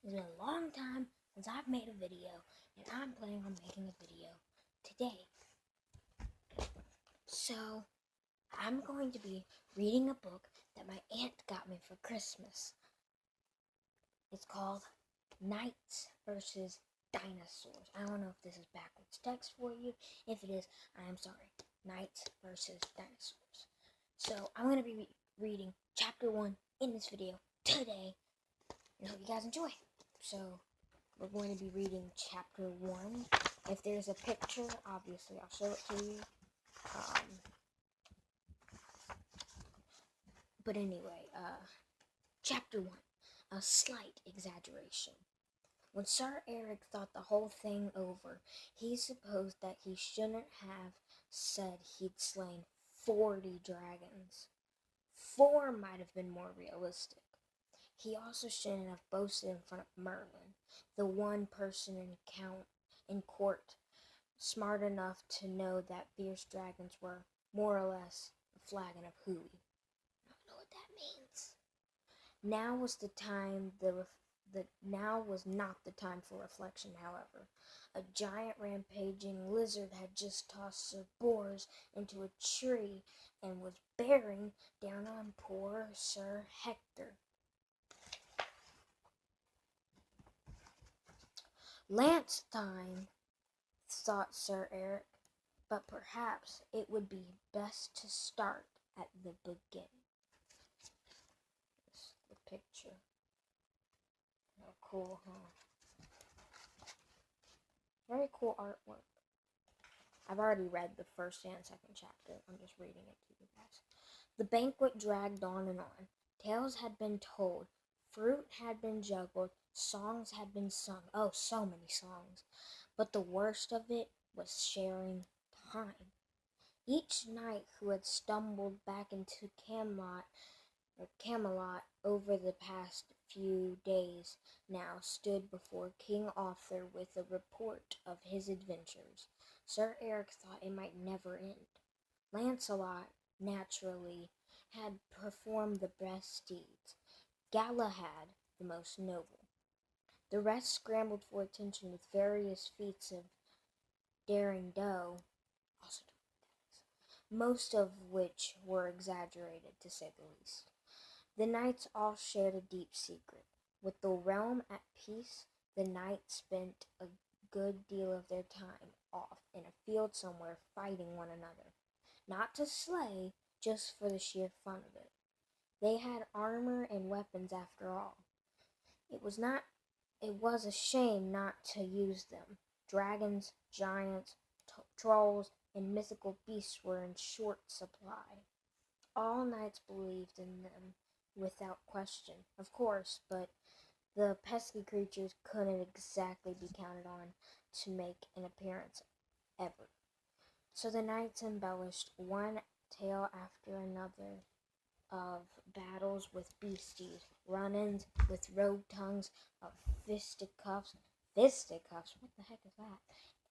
It's been a long time since I've made a video, and I'm planning on making a video today. So, I'm going to be reading a book that my aunt got me for Christmas. It's called Knights versus Dinosaurs. I don't know if this is backwards text for you. If it is, I am sorry. Knights versus Dinosaurs. So, I'm going to be reading chapter 1 in this video today, and hope you guys enjoy. So, we're going to be reading chapter 1. If there's a picture, obviously I'll show it to you. But anyway, chapter 1, a slight exaggeration. When Sir Eric thought the whole thing over, he supposed that he shouldn't have said he'd slain 40 dragons. 4 might have been more realistic. He also shouldn't have boasted in front of Merlin, the one person in court smart enough to know that fierce dragons were more or less a flagon of hooey. I don't know what that means. Now was not the time for reflection, however. A giant rampaging lizard had just tossed Sir Bors into a tree and was bearing down on poor Sir Hector. Lance time, thought Sir Eric, but perhaps it would be best to start at the beginning. This is the picture. Oh, cool, huh? Very cool artwork. I've already read the first and second chapter. I'm just reading it to you guys. The banquet dragged on and on. Tales had been told. Fruit had been juggled. Songs had been sung. Oh, so many songs. But the worst of it was sharing time. Each knight who had stumbled back into Camelot over the past few days now stood before King Arthur with a report of his adventures. Sir Eric thought it might never end. Lancelot, naturally, had performed the best deeds. Galahad, the most noble. The rest scrambled for attention with various feats of daring do, most of which were exaggerated, to say the least. The knights all shared a deep secret. With the realm at peace, the knights spent a good deal of their time off in a field somewhere fighting one another. Not to slay, just for the sheer fun of it. They had armor and weapons after all. It was a shame not to use them. Dragons, giants, trolls, and mythical beasts were in short supply. All knights believed in them without question, of course, but the pesky creatures couldn't exactly be counted on to make an appearance ever. So the knights embellished one tale after another of battles with beasties, run-ins with rogue tongues, of fisticuffs, what the heck is that?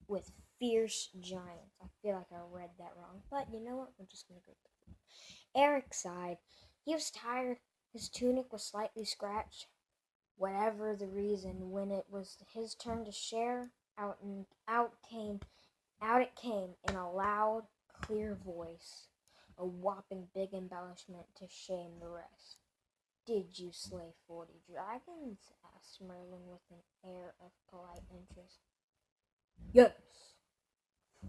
With fierce giants. I feel like I read that wrong, but you know what? I'm just gonna go with it. Eric sighed. He was tired. His tunic was slightly scratched. Whatever the reason, when it was his turn to share, out it came in a loud, clear voice. A whopping big embellishment to shame the rest. Did you slay 40 dragons? Asked Merlin with an air of polite interest. Yes,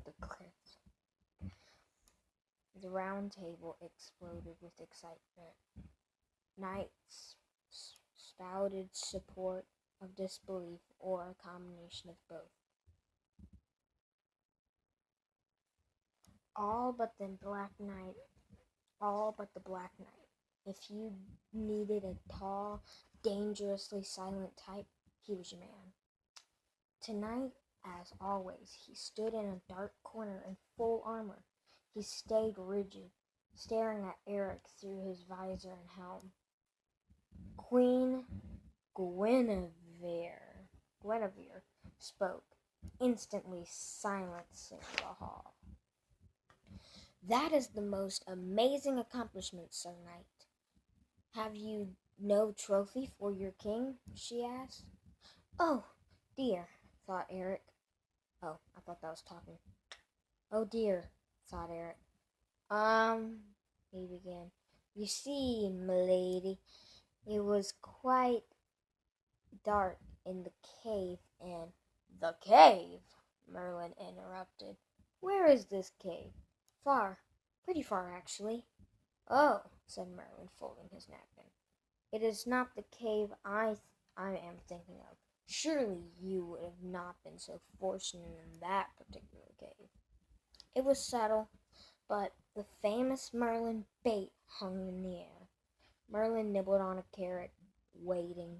declared. The round table exploded with excitement. Knights spouted support of disbelief or a combination of both. All but the Black Knight. If you needed a tall, dangerously silent type, he was your man. Tonight, as always, he stood in a dark corner in full armor. He stayed rigid, staring at Eric through his visor and helm. Queen Guinevere spoke, instantly silencing the hall. That is the most amazing accomplishment, Sir Knight. Have you no trophy for your king? She asked. Oh, dear, thought Eric. Oh, I thought that was talking. Oh, dear, thought Eric. He began. You see, milady, it was quite dark in the cave, and the cave, Merlin interrupted. Where is this cave? Far, pretty far, actually. Oh, said Merlin, folding his napkin. It is not the cave I am thinking of. Surely you would have not been so fortunate in that particular cave. It was subtle, but the famous Merlin bait hung in the air. Merlin nibbled on a carrot, waiting.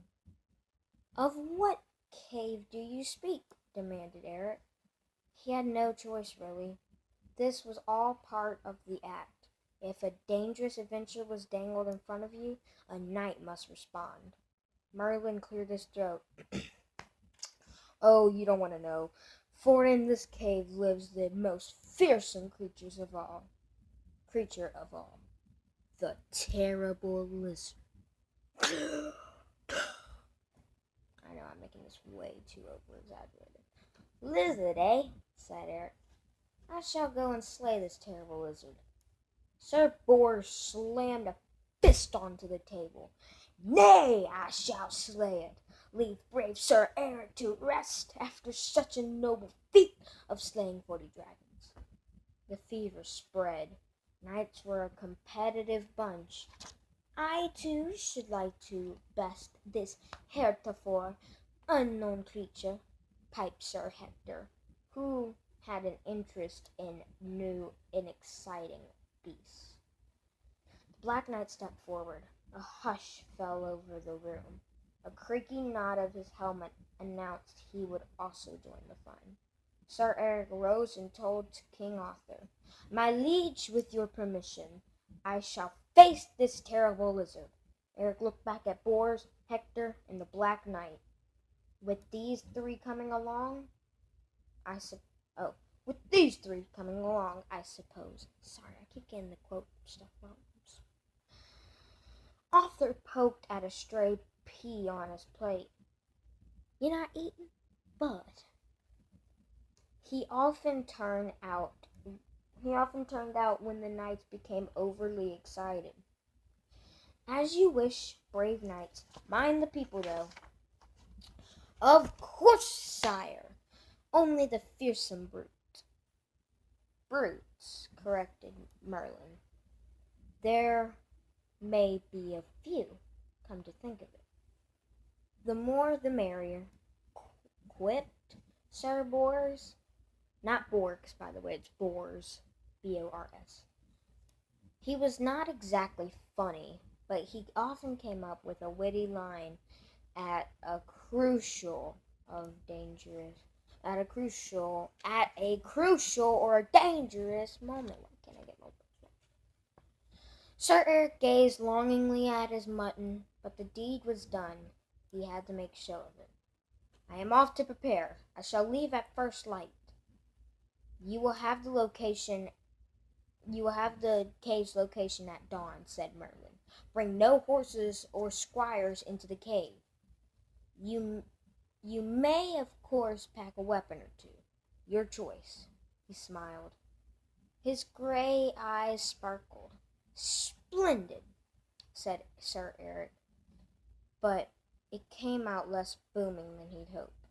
Of what cave do you speak? Demanded Eric. He had no choice, really. This was all part of the act. If a dangerous adventure was dangled in front of you, a knight must respond. Merlin cleared his throat. Oh, you don't want to know. For in this cave lives the most fearsome creature of all. The terrible lizard. I know I'm making this way too over-exaggerated. Lizard, eh? Said Eric. I shall go and slay this terrible lizard. Sir Bors slammed a fist onto the table. Nay, I shall slay it. Leave brave Sir Eric to rest after such a noble feat of slaying 40 dragons. The fever spread. Knights were a competitive bunch. I, too, should like to best this heretofore unknown creature, piped Sir Hector, who had an interest in new and exciting beasts. The Black Knight stepped forward. A hush fell over the room. A creaking nod of his helmet announced he would also join the fun. Sir Eric rose and told to King Arthur, My liege, with your permission, I shall face this terrible lizard. Eric looked back at Bors, Hector, and the Black Knight. With these three coming along, I suppose. Sorry, I keep getting the quote stuff wrong. Arthur poked at a stray pea on his plate. You're not eating? But he often turned out when the knights became overly excited. As you wish, brave knights. Mind the people, though. Of course, sire. Only the fearsome brutes, corrected Merlin. There may be a few, come to think of it. The more the merrier, quipped Sir Bors. Not Borks, by the way, it's Bors, B-O-R-S. He was not exactly funny, but he often came up with a witty line at a crucial or a dangerous moment. Why can't I get my words? Sir Eric gazed longingly at his mutton, but the deed was done. He had to make show of it. I am off to prepare. I shall leave at first light. You will have the cave's location at dawn, said Merlin. Bring no horses or squires into the cave. You may, of course, pack a weapon or two. Your choice. He smiled. His gray eyes sparkled. Splendid, said Sir Eric, but it came out less booming than he'd hoped.